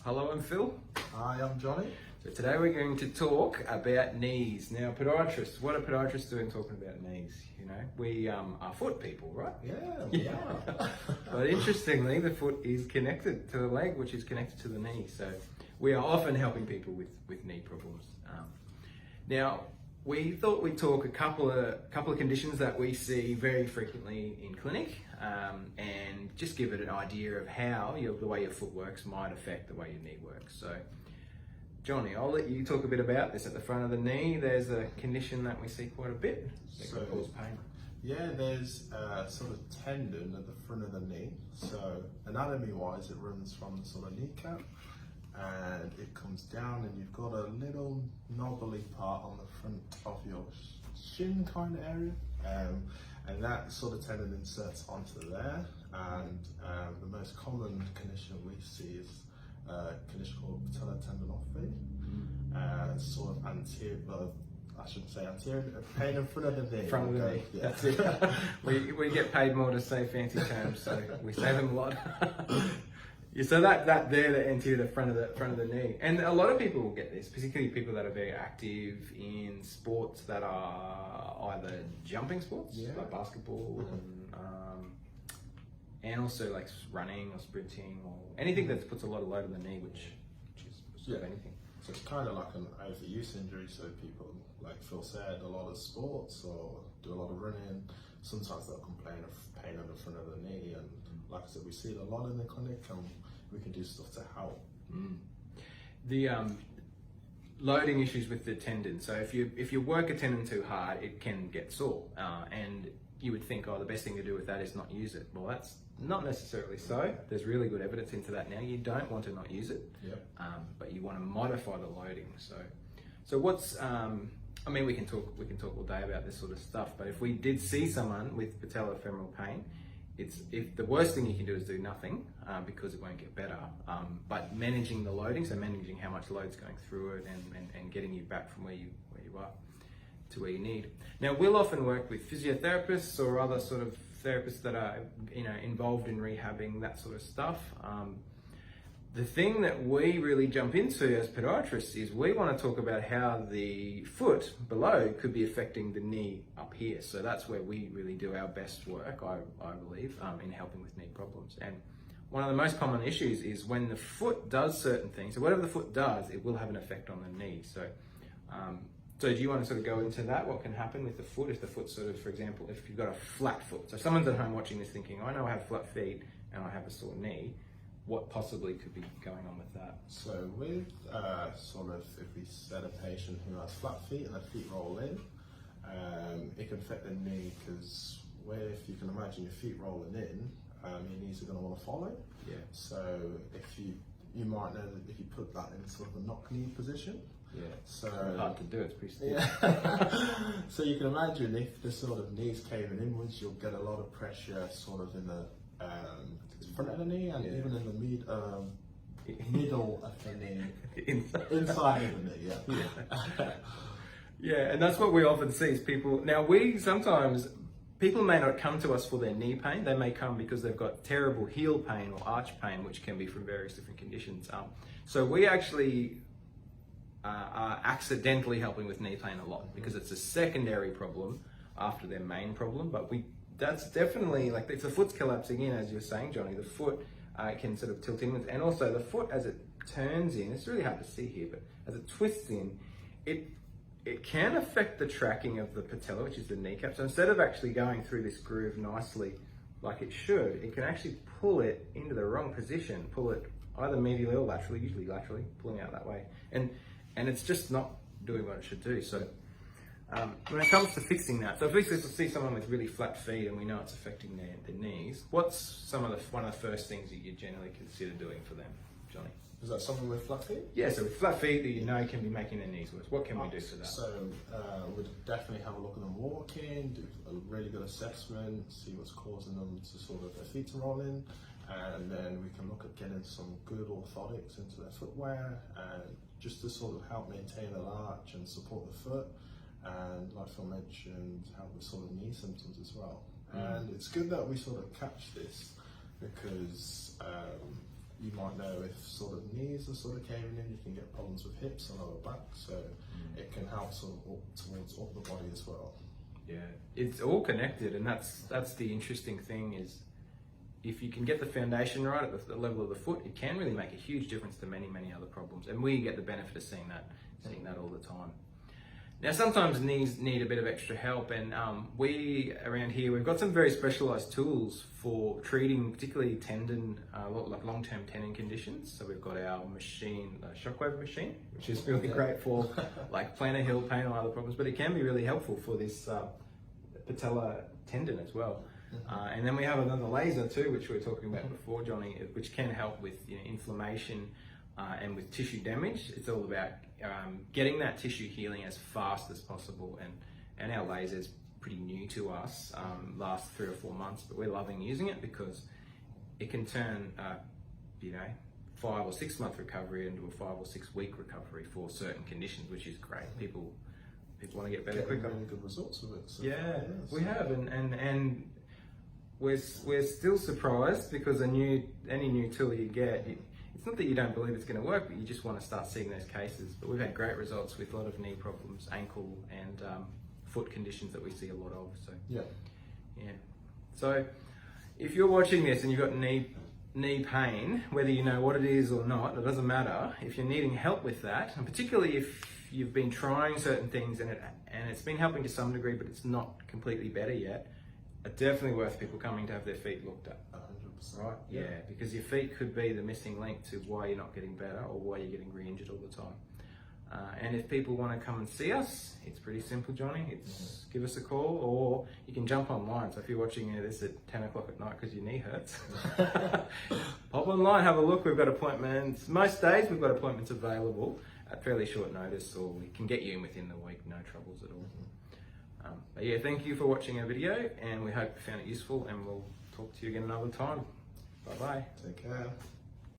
Hello, I'm Phil. Hi, I'm Jonny. So today we're going to talk about knees. Now, podiatrists, what are podiatrists doing talking about knees? You know, we are foot people, right? Yeah, we are. But interestingly, the foot is connected to the leg, which is connected to the knee. So we are often helping people with knee problems. Now, we thought we'd talk a couple of conditions that we see very frequently in clinic, and just give it an idea of how the way your foot works might affect the way your knee works. So, Jonny, I'll let you talk a bit about this. At the front of the knee, there's a condition that we see quite a bit that can cause pain. Yeah, there's a sort of tendon at the front of the knee. So anatomy-wise, it runs from the sort of kneecap, and it comes down, and you've got a little knobbly part on the front of your shin kind of area, and that sort of tendon inserts onto there. And the most common condition we see is a condition called patellar tendinopathy, sort of anterior. I shouldn't say anterior, pain in front of the knee. Front of the knee. Yeah. That's it. we get paid more to say fancy terms, so we say them a lot. Yeah, so that there, the anterior, the front of the knee, and a lot of people will get this, particularly people that are very active in sports that are either jumping sports, like basketball, and also like running or sprinting or anything that puts a lot of load on the knee, which is sort of anything. So it's kind of like an overuse injury. So people, like Phil said, a lot of sports or do a lot of running. Sometimes they'll complain of pain on the front of the knee, and like I said, we see it a lot in the clinic, and we can do stuff to help. The loading issues with the tendon. So if you work a tendon too hard, it can get sore, and you would think, oh, the best thing to do with that is not use it. Well, that's not necessarily so. There's really good evidence into that now. You don't want to not use it, but you want to modify the loading. So what's I mean, we can talk all day about this sort of stuff. But if we did see someone with patellofemoral pain, if the worst thing you can do is do nothing, because it won't get better. But managing the loading, so managing how much load's going through it, and getting you back from where you are to where you need. Now, we'll often work with physiotherapists or other sort of therapists that are involved in rehabbing, that sort of stuff. The thing that we really jump into as podiatrists is we want to talk about how the foot below could be affecting the knee up here. So that's where we really do our best work, I believe, in helping with knee problems. And one of the most common issues is when the foot does certain things. So whatever the foot does, it will have an effect on the knee. So do you want to sort of go into that? What can happen with the foot if the foot sort of, for example, if you've got a flat foot. So if someone's at home watching this thinking, I know I have flat feet and I have a sore knee. What possibly could be going on with that? So with sort of, if we set a patient who has flat feet and their feet roll in, it can affect the knee, because if you can imagine your feet rolling in, your knees are going to want to follow. Yeah. So if you might know that if you put that in sort of a knock knee position. Yeah. So hard to do. It's pretty stiff. Yeah. So you can imagine if the sort of knees caving inwards, you'll get a lot of pressure sort of in the front of the knee, and even in the middle of the knee, inside of the knee. Yeah, and that's what we often see is people. Now, sometimes people may not come to us for their knee pain. They may come because they've got terrible heel pain or arch pain, which can be from various different conditions. So we actually are accidentally helping with knee pain a lot, because it's a secondary problem after their main problem. But that's definitely, like, if the foot's collapsing in, as you're saying, Jonny, the foot can sort of tilt inwards, and also the foot as it turns in, it's really hard to see here, but as it twists in, it can affect the tracking of the patella, which is the kneecap. So instead of actually going through this groove nicely like it should, it can actually pull it into the wrong position, pull it either medially or laterally, usually laterally, pulling out that way. And it's just not doing what it should do. So when it comes to fixing that, so if we see someone with really flat feet and we know it's affecting their knees, what's one of the first things that you generally consider doing for them, Jonny? Is that someone with flat feet? Yeah, so with flat feet that you know can be making their knees worse. What can we do for that? So we'd definitely have a look at them walking, do a really good assessment, see what's causing them to sort of their feet to roll in, and then we can look at getting some good orthotics into their footwear, and just to sort of help maintain the arch and support the foot. And like Phil mentioned, help with sort of knee symptoms as well. And it's good that we sort of catch this, because You might know if sort of knees are sort of caving in, you can get problems with hips and lower back, so it can help sort of up towards up the body as well. Yeah, it's all connected, and that's the interesting thing is if you can get the foundation right at the level of the foot, it can really make a huge difference to many other problems, and we get the benefit of seeing that all the time. Now, sometimes knees need a bit of extra help, and we around here, we've got some very specialised tools for treating particularly tendon, like long-term tendon conditions. So we've got our machine, the shockwave machine, which is really great for like plantar heel pain or other problems, but it can be really helpful for this patella tendon as well. And then we have another laser too, which we were talking about before, Johnny, which can help with inflammation and with tissue damage. It's all about getting that tissue healing as fast as possible, and our laser is pretty new to us, last 3 or 4 months, but we're loving using it because it can turn 5 or 6 month recovery into a 5 or 6 week recovery for certain conditions, which is great. People want to get better quicker. Really good results with it. So yeah, we have, and we're still surprised because any new tool you get, it's not that you don't believe it's going to work, but you just want to start seeing those cases. But we've had great results with a lot of knee problems, ankle and foot conditions that we see a lot of. So yeah. So if you're watching this and you've got knee pain, whether you know what it is or not, it doesn't matter. If you're needing help with that, and particularly if you've been trying certain things and it's been helping to some degree, but it's not completely better yet, it's definitely worth people coming to have their feet looked at. 100%. Right? Yeah, because your feet could be the missing link to why you're not getting better or why you're getting re-injured all the time. And if people want to come and see us, it's pretty simple, Johnny. It's give us a call, or you can jump online. So if you're watching this at 10 o'clock at night because your knee hurts, pop online, have a look. We've got appointments. Most days we've got appointments available at fairly short notice, or we can get you in within the week, no troubles at all. But yeah, thank you for watching our video, and we hope you found it useful, and we'll talk to you again another time. Bye-bye. Take care.